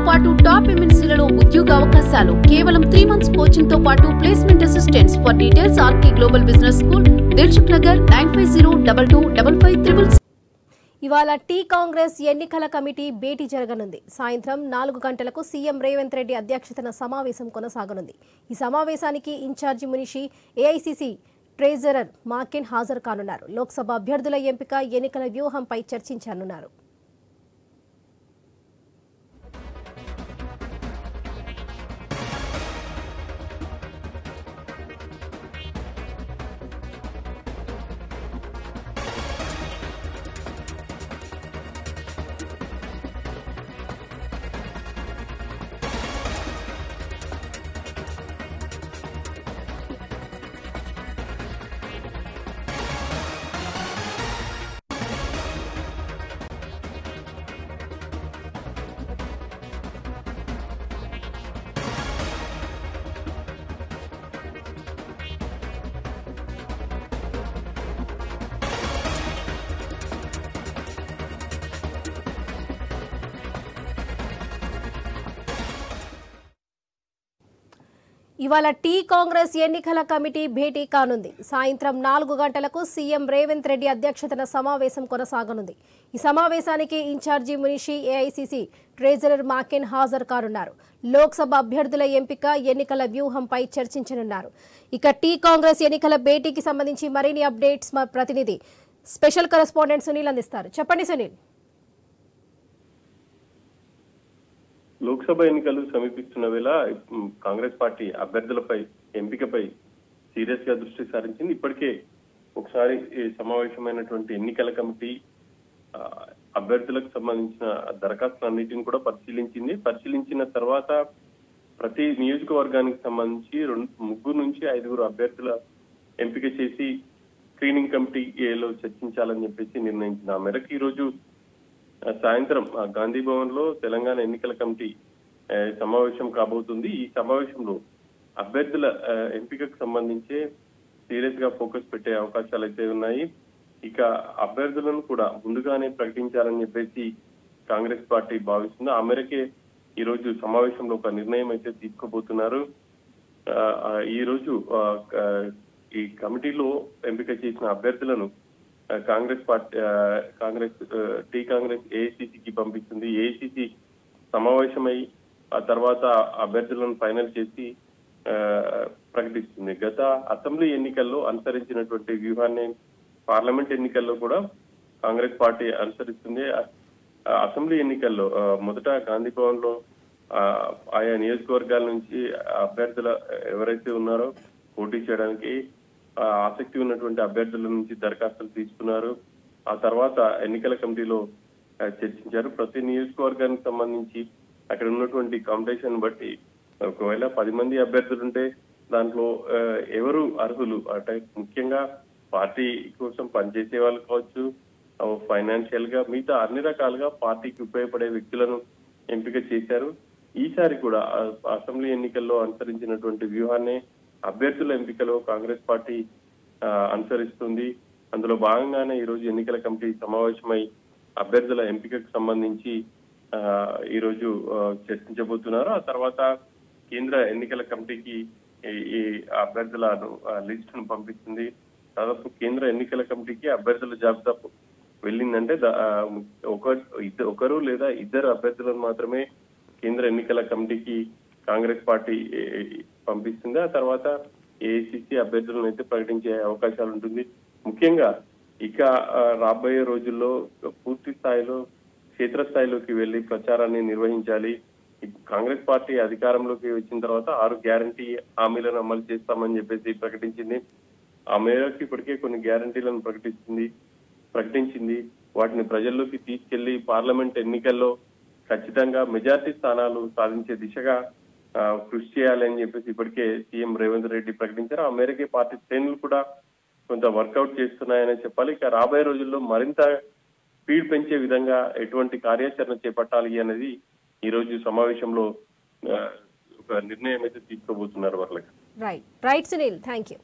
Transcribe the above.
పాటు టాప్ ఎంఎన్సీలలో ఉద్యోగ అవకాశాలు కేవలం 3 months కోచింగ్ తో పాటు placement assistants. For details RK global business school, Dilsukh Nagar 9502255566. ఇవాళ టీ కాంగ్రెస్ ఎన్నికల కమిటీ భేటీ జరగనుంది. సాయంత్రం 4 గంటలకు సీఎం రేవంత్ రెడ్డి అధ్యక్షతన సమావేశం కొనసాగనుంది. ఈ సమావేశానికి incharge Munshi, AICC treasurer Maken హాజరు కానున్నారు. లోక్సభ అభ్యర్థుల ఎంపిక, ఎన్నికల వ్యూహంపై చర్చించనున్నారు. ఇవాళ టీ కాంగ్రెస్ ఎన్నికల కమిటీ భేటీ కానుంది. సాయంత్రం 4 గంటలకు సీఎం రేవంత్ రెడ్డి అధ్యక్షతన సమావేశం కొనసాగనుంది. ఈ సమావేశానికి incharge Munshi, AICC treasurer Maken హాజరు కానున్నారు. లోక్సభ అభ్యర్థుల ఎంపిక, ఎన్నికల వ్యూహంపై చర్చించనున్నారు. ఇక టీ కాంగ్రెస్ ఎన్నికల భేటీకి సంబంధించి మరిన్ని అప్డేట్స్ మా ప్రతినిధి స్పెషల్ కరెస్పాండెంట్ సునీల్ అందిస్తారు. చెప్పండి సునీల్. లోక్సభ ఎన్నికలు సమీపిస్తున్న వేళ కాంగ్రెస్ పార్టీ అభ్యర్థులపై ఎంపికపై సీరియస్ గా దృష్టి సారించింది. ఇప్పటికే ఒకసారి సమావేశమైనటువంటి ఎన్నికల కమిటీ అభ్యర్థులకు సంబంధించిన దరఖాస్తులన్నిటిని కూడా పరిశీలించిన తర్వాత ప్రతి నియోజకవర్గానికి సంబంధించి 3 నుంచి 5 అభ్యర్థుల ఎంపిక చేసి స్క్రీనింగ్ కమిటీలో చర్చించాలని చెప్పేసి నిర్ణయించింది. ఆ మేరకు ఈ రోజు సాయంత్రం గాంధీ భవన్ లో తెలంగాణ ఎన్నికల కమిటీ సమావేశం కాబోతుంది. ఈ సమావేశంలో అభ్యర్థుల ఎంపికకు సంబంధించి సీరియస్ గా ఫోకస్ పెట్టే అవకాశాలు అయితే ఉన్నాయి. ఇక అభ్యర్థులను కూడా ముందుగానే ప్రకటించాలని చెప్పేసి కాంగ్రెస్ పార్టీ భావిస్తుంది. ఆ మేరకే ఈ రోజు సమావేశంలో ఒక నిర్ణయం అయితే తీసుకోబోతున్నారు. ఈ రోజు ఈ కమిటీలో ఎంపిక చేసిన అభ్యర్థులను కాంగ్రెస్ ఏఐసీసీకి పంపిస్తుంది. ఏఐసీసీ సమావేశమై ఆ తర్వాత అభ్యర్థులను ఫైనల్ చేసి ప్రకటిస్తుంది. గత అసెంబ్లీ ఎన్నికల్లో అనుసరించినటువంటి వ్యూహాన్ని పార్లమెంట్ ఎన్నికల్లో కూడా కాంగ్రెస్ పార్టీ అనుసరిస్తుంది. అసెంబ్లీ ఎన్నికల్లో మొదట గాంధీ భవన్ లో ఆయా నియోజకవర్గాల నుంచి అభ్యర్థుల ఎవరైతే ఉన్నారో పోటీ చేయడానికి ఆసక్తి ఉన్నటువంటి అభ్యర్థుల నుంచి దరఖాస్తులు తీసుకున్నారు. ఆ తర్వాత ఎన్నికల కమిటీలో చర్చించారు. ప్రతి నియోజకవర్గానికి సంబంధించి అక్కడ ఉన్నటువంటి కాంపిటీషన్ బట్టి ఒకవేళ 10 మంది అభ్యర్థులు ఉంటే దాంట్లో ఎవరు అర్హులు అంటే ముఖ్యంగా పార్టీ కోసం పనిచేసే వాళ్ళు కావచ్చు, ఫైనాన్షియల్ గా మిగతా అన్ని రకాలుగా పార్టీకి ఉపయోగపడే వ్యక్తులను ఎంపిక చేశారు. ఈసారి కూడా అసెంబ్లీ ఎన్నికల్లో అనుసరించినటువంటి వ్యూహాన్ని అభ్యర్థుల ఎంపికలో కాంగ్రెస్ పార్టీ అనుసరిస్తుంది. అందులో భాగంగానే ఈ రోజు ఎన్నికల కమిటీ సమావేశమై అభ్యర్థుల ఎంపికకు సంబంధించి ఈ రోజు చర్చించబోతున్నారు. ఆ తర్వాత కేంద్ర ఎన్నికల కమిటీకి ఈ అభ్యర్థుల లిస్టును పంపిస్తుంది. దాదాపు కేంద్ర ఎన్నికల కమిటీకి అభ్యర్థుల జాబితా వెళ్ళిందంటే ఒకరు లేదా 2 అభ్యర్థులను మాత్రమే కేంద్ర ఎన్నికల కమిటీకి కాంగ్రెస్ పార్టీ పంపిస్తుంది. ఆ తర్వాత ఏఐసీసీ అభ్యర్థులను అయితే ప్రకటించే అవకాశాలు ఉంటుంది. ముఖ్యంగా ఇక రాబోయే రోజుల్లో పూర్తి స్థాయిలో క్షేత్రస్థాయిలోకి వెళ్లి ప్రచారాన్ని నిర్వహించాలి. కాంగ్రెస్ పార్టీ అధికారంలోకి వచ్చిన తర్వాత 6 గ్యారంటీ హామీలను అమలు చేస్తామని చెప్పేసి ప్రకటించింది. ఆ మేరకు ఇప్పటికే కొన్ని గ్యారంటీలను ప్రకటించింది. వాటిని ప్రజల్లోకి తీసుకెళ్లి పార్లమెంట్ ఎన్నికల్లో ఖచ్చితంగా మెజార్టీ స్థానాలు సాధించే దిశగా కృషి చేయాలని చెప్పేసి ఇప్పటికే సీఎం రేవంత్ రెడ్డి ప్రకటించారు. ఆ మేరకే పార్టీ శ్రేణులు కూడా కొంత వర్కౌట్ చేస్తున్నాయని చెప్పాలి. ఇక రాబోయే రోజుల్లో మరింత స్పీడ్ పెంచే విధంగా ఎటువంటి కార్యాచరణ చేపట్టాలి అనేది ఈ రోజు సమావేశంలో ఒక నిర్ణయం అయితే తీసుకోబోతున్నారు. Right Sunil, thank you.